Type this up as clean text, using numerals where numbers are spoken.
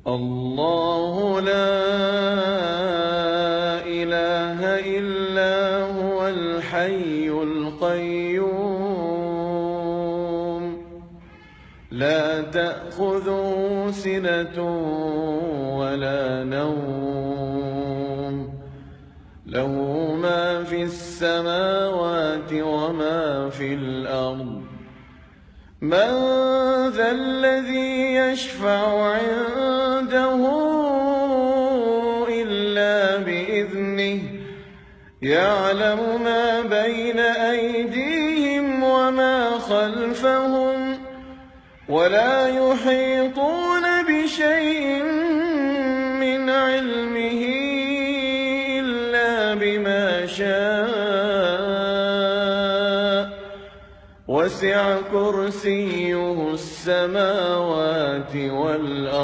الله لا إله إلا هو الحي القيوم لا تأخذه سنة ولا نوم له ما في السماوات وما في الأرض من ذا الذي يشفع عنده إلا بإذنه يعلم ما بين أيديهم وما خلفهم ولا يحيطون بشيء من علمه إلا بما شاء وسع كرسيه السماوات والأرض